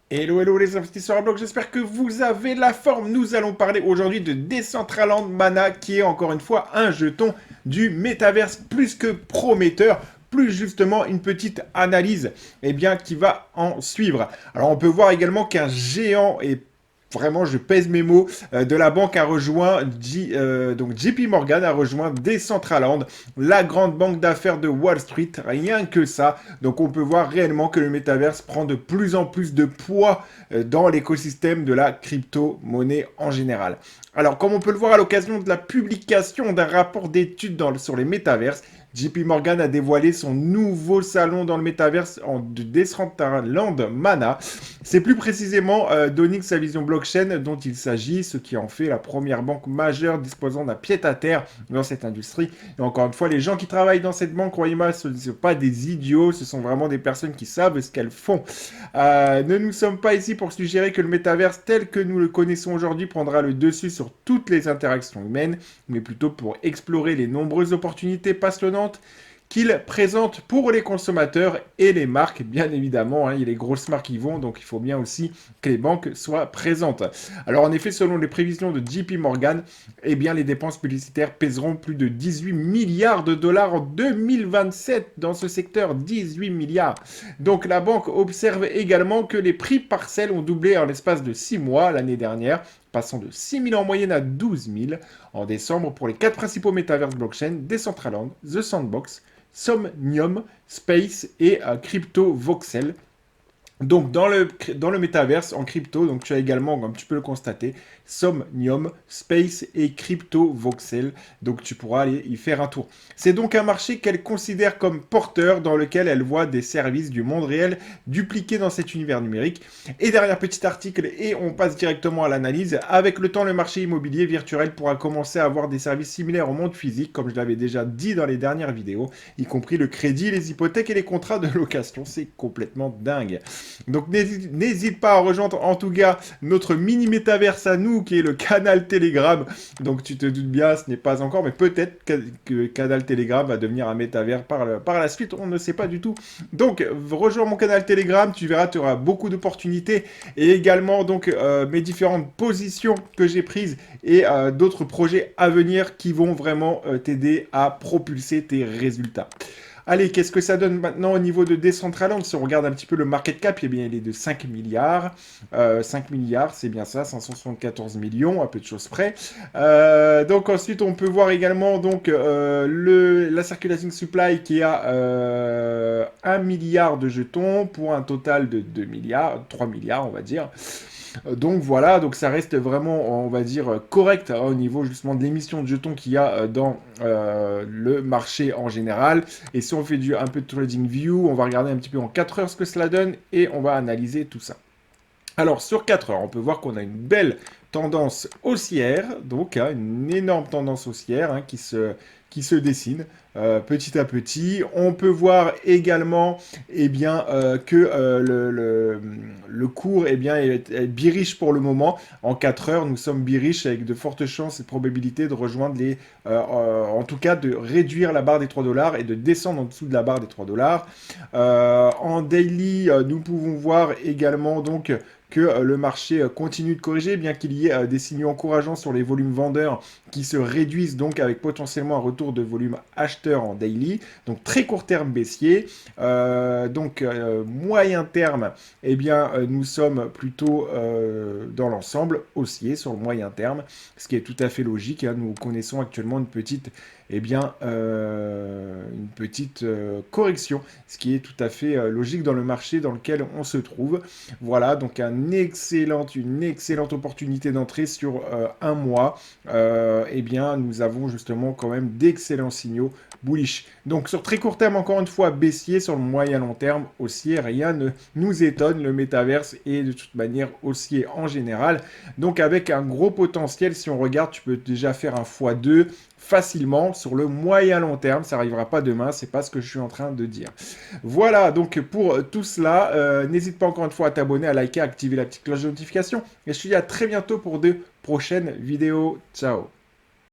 Hello, hello les investisseurs à bloc, j'espère que vous avez la forme. Nous allons parler aujourd'hui de Decentraland Mana, qui est encore une fois un jeton du métaverse plus que prometteur, plus justement une petite analyse qui va en suivre. Alors on peut voir également qu'un géant et vraiment, je pèse mes mots. De la banque a rejoint donc JP Morgan a rejoint Decentraland, la grande banque d'affaires de Wall Street. Rien que ça. Donc, on peut voir réellement que le métaverse prend de plus en plus de poids dans l'écosystème de la crypto-monnaie en général. Alors, comme on peut le voir à l'occasion de la publication d'un rapport d'études sur les métaverses, JP Morgan a dévoilé son nouveau salon dans le métaverse de Decentraland Mana. C'est plus précisément d'Onyx, sa vision blockchain dont il s'agit, ce qui en fait la première banque majeure disposant d'un pied-à-terre dans cette industrie. Et encore une fois, les gens qui travaillent dans cette banque, croyez-moi, ce ne sont pas des idiots, ce sont vraiment des personnes qui savent ce qu'elles font. Ne nous sommes pas ici pour suggérer que le métaverse tel que nous le connaissons aujourd'hui prendra le dessus sur toutes les interactions humaines, mais plutôt pour explorer les nombreuses opportunités passionnantes qu'il présente pour les consommateurs et les marques, bien évidemment. Il y a les grosses marques qui vont, donc il faut bien aussi que les banques soient présentes. Alors en effet, selon les prévisions de JP Morgan, les dépenses publicitaires pèseront plus de 18 milliards de dollars en 2027 dans ce secteur. 18 milliards. Donc la banque observe également que les prix parcelles ont doublé en l'espace de 6 mois l'année dernière, passant de 6 000 en moyenne à 12 000 en décembre pour les 4 principaux métaverses blockchain, Decentraland, The Sandbox, Somnium, Space et Crypto Voxel. Donc dans le métaverse en crypto, donc tu as également, comme tu peux le constater, Somnium, Space et Crypto Voxel. Donc tu pourras aller y faire un tour. C'est donc un marché qu'elle considère comme porteur dans lequel elle voit des services du monde réel dupliqués dans cet univers numérique. Et derrière petit article, et on passe directement à l'analyse, avec le temps le marché immobilier virtuel pourra commencer à avoir des services similaires au monde physique, comme je l'avais déjà dit dans les dernières vidéos, y compris le crédit, les hypothèques et les contrats de location. C'est complètement dingue. Donc n'hésite pas à rejoindre en tout cas notre mini métaverse à nous qui est le canal Telegram. Donc tu te doutes bien, ce n'est pas encore, mais peut-être que canal Telegram va devenir un métavers par la suite, on ne sait pas du tout. Donc rejoins mon canal Telegram, tu verras, tu auras beaucoup d'opportunités et également donc mes différentes positions que j'ai prises et d'autres projets à venir qui vont vraiment t'aider à propulser tes résultats. Allez, qu'est-ce que ça donne maintenant au niveau de Decentraland? Si on regarde un petit peu le market cap, eh bien, il est de 5 milliards. 5 milliards, c'est bien ça, 574 millions, à peu de choses près. Donc ensuite, on peut voir également donc, la circulating supply qui a 1 milliard de jetons pour un total de 2 milliards, 3 milliards, on va dire. Donc voilà, donc ça reste vraiment, on va dire, correct au niveau justement de l'émission de jetons qu'il y a dans le marché en général. Et si on fait un peu de trading view, on va regarder un petit peu en 4 heures ce que cela donne et on va analyser tout ça. Alors sur 4 heures, on peut voir qu'on a une belle tendance haussière, donc une énorme tendance haussière qui se dessine petit à petit. On peut voir également que le cours est bearish pour le moment. En 4 heures, nous sommes bearish avec de fortes chances et probabilités de rejoindre en tout cas de réduire la barre des 3 dollars et de descendre en dessous de la barre des 3 dollars. En daily, nous pouvons voir également donc que le marché continue de corriger, bien qu'il y ait des signaux encourageants sur les volumes vendeurs qui se réduisent donc avec potentiellement un retour de volume acheteur en daily. Donc très court terme baissier. Moyen terme, nous sommes plutôt dans l'ensemble haussier sur le moyen terme, ce qui est tout à fait logique. Nous connaissons actuellement une petite correction, ce qui est tout à fait logique dans le marché dans lequel on se trouve. Voilà, donc une excellente opportunité d'entrée sur un mois. Nous avons justement quand même d'excellents signaux bullish. Donc sur très court terme, encore une fois, baissier, sur le moyen long terme, haussier, rien ne nous étonne, le métaverse est de toute manière haussier en général. Donc avec un gros potentiel, si on regarde, tu peux déjà faire un x2 facilement sur le moyen long terme. Ça n'arrivera pas demain, c'est pas ce que je suis en train de dire. Voilà, donc pour tout cela, n'hésite pas encore une fois à t'abonner, à liker, à activer la petite cloche de notification. Et je te dis à très bientôt pour de prochaines vidéos. Ciao.